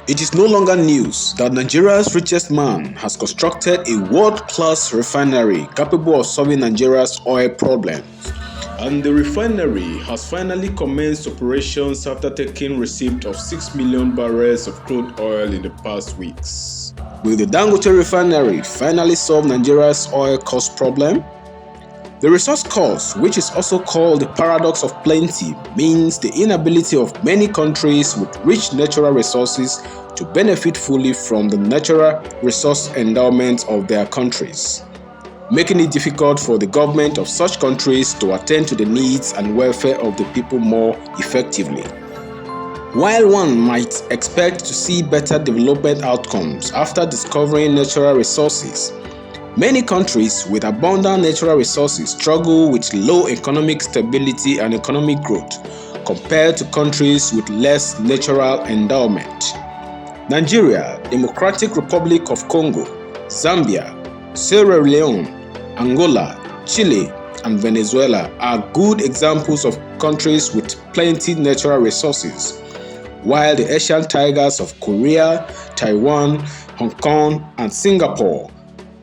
It is no longer news that Nigeria's richest man has constructed a world-class refinery capable of solving Nigeria's oil problems. And the refinery has finally commenced operations after taking receipt of 6 million barrels of crude oil in the past weeks. Will the Dangote Refinery finally solve Nigeria's oil cost problem? The resource cost, which is also called the paradox of plenty, means the inability of many countries with rich natural resources to benefit fully from the natural resource endowment of their countries, making it difficult for the government of such countries to attend to the needs and welfare of the people more effectively. While one might expect to see better development outcomes after discovering natural resources, many countries with abundant natural resources struggle with low economic stability and economic growth compared to countries with less natural endowment. Nigeria, Democratic Republic of Congo, Zambia, Sierra Leone, Angola, Chile, and Venezuela are good examples of countries with plenty natural resources, while the Asian tigers of Korea, Taiwan, Hong Kong, and Singapore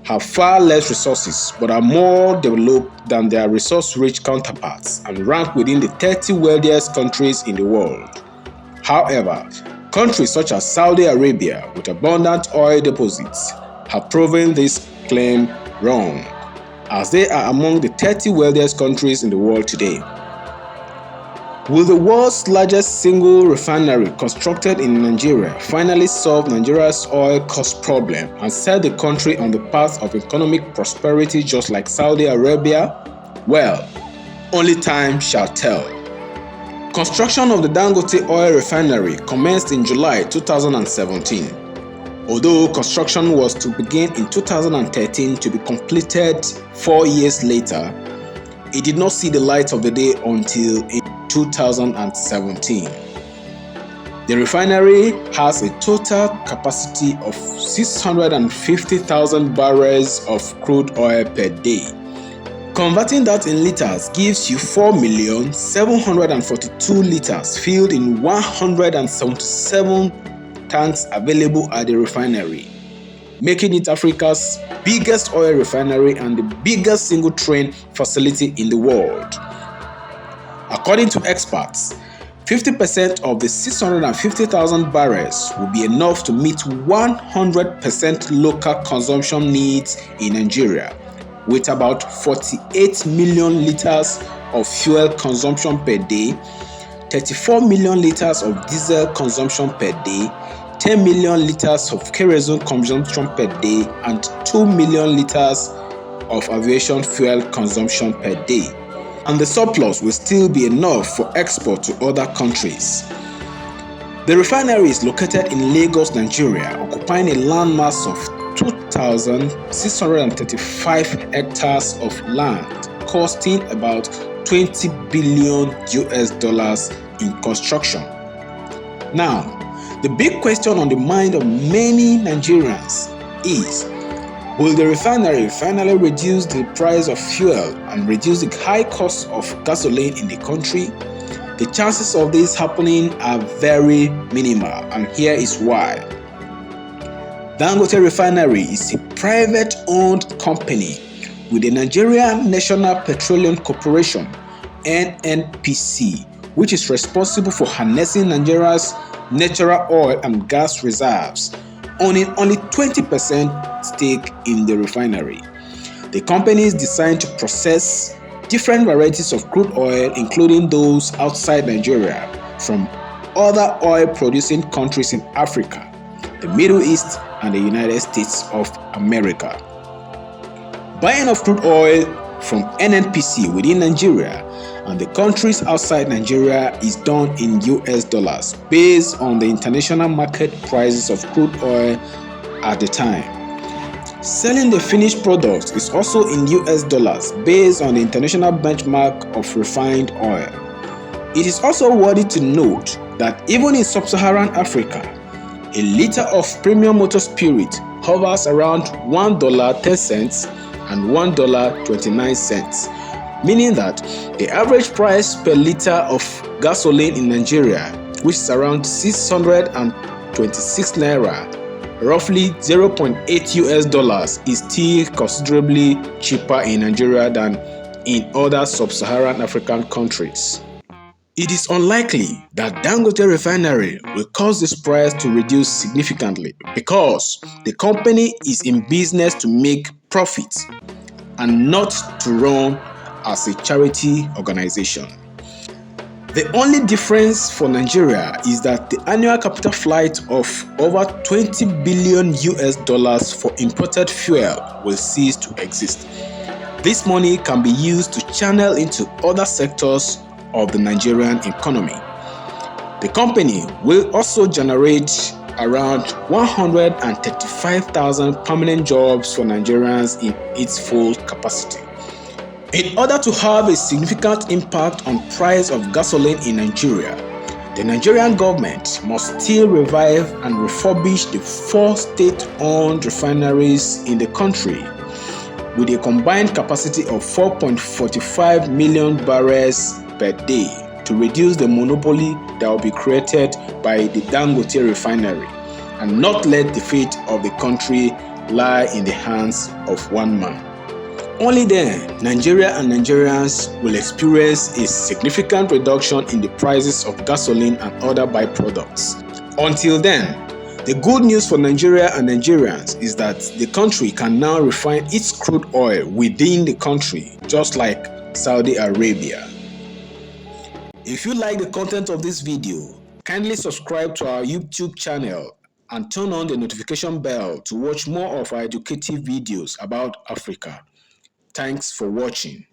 have far less resources but are more developed than their resource-rich counterparts and rank within the 30 wealthiest countries in the world. However, countries such as Saudi Arabia with abundant oil deposits have proven this claim wrong, as they are among the 30 wealthiest countries in the world today. Will the world's largest single refinery constructed in Nigeria finally solve Nigeria's oil cost problem and set the country on the path of economic prosperity just like Saudi Arabia? Well, only time shall tell. Construction of the Dangote Oil Refinery commenced in July 2017. Although construction was to begin in 2013 to be completed 4 years later, it did not see the light of the day until in 2017. The refinery has a total capacity of 650,000 barrels of crude oil per day. Converting that in liters gives you 4,742 liters filled in 177 tanks available at the refinery, making it Africa's biggest oil refinery and the biggest single train facility in the world. According to experts, 50% of the 650,000 barrels will be enough to meet 100% local consumption needs in Nigeria, with about 48 million liters of fuel consumption per day, 34 million liters of diesel consumption per day, 10 million liters of kerosene consumption per day, and 2 million liters of aviation fuel consumption per day. And the surplus will still be enough for export to other countries. The refinery is located in Lagos, Nigeria, occupying a landmass of 2,635 hectares of land, costing about $20 billion in construction. Now, the big question on the mind of many Nigerians is, will the refinery finally reduce the price of fuel and reduce the high cost of gasoline in the country? The chances of this happening are very minimal, and here is why. Dangote Refinery is a private-owned company with the Nigerian National Petroleum Corporation (NNPC), which is responsible for harnessing Nigeria's natural oil and gas reserves, owning only 20% stake in the refinery. The company is designed to process different varieties of crude oil, including those outside Nigeria, from other oil-producing countries in Africa, the Middle East, and the United States of America. Buying of crude oil from NNPC within Nigeria and the countries outside Nigeria is done in US dollars based on the international market prices of crude oil at the time. Selling the finished product is also in US dollars based on the international benchmark of refined oil. It is also worthy to note that even in sub-Saharan Africa, a liter of premium motor spirit hovers around $1.10 and $1.29, meaning that the average price per liter of gasoline in Nigeria, which is around 630 26 naira, roughly 0.8 US dollars, is still considerably cheaper in Nigeria than in other sub-Saharan African countries. It is unlikely that Dangote Refinery will cause this price to reduce significantly because the company is in business to make profits and not to run as a charity organization. The only difference for Nigeria is that the annual capital flight of over 20 billion US dollars for imported fuel will cease to exist. This money can be used to channel into other sectors of the Nigerian economy. The company will also generate around 135,000 permanent jobs for Nigerians in its full capacity. In order to have a significant impact on price of gasoline in Nigeria, the Nigerian government must still revive and refurbish the 4 state-owned refineries in the country with a combined capacity of 4.45 million barrels per day to reduce the monopoly that will be created by the Dangote Refinery and not let the fate of the country lie in the hands of one man. Only then, Nigeria and Nigerians will experience a significant reduction in the prices of gasoline and other byproducts. Until then, the good news for Nigeria and Nigerians is that the country can now refine its crude oil within the country, just like Saudi Arabia. If you like the content of this video, kindly subscribe to our YouTube channel and turn on the notification bell to watch more of our educative videos about Africa. Thanks for watching.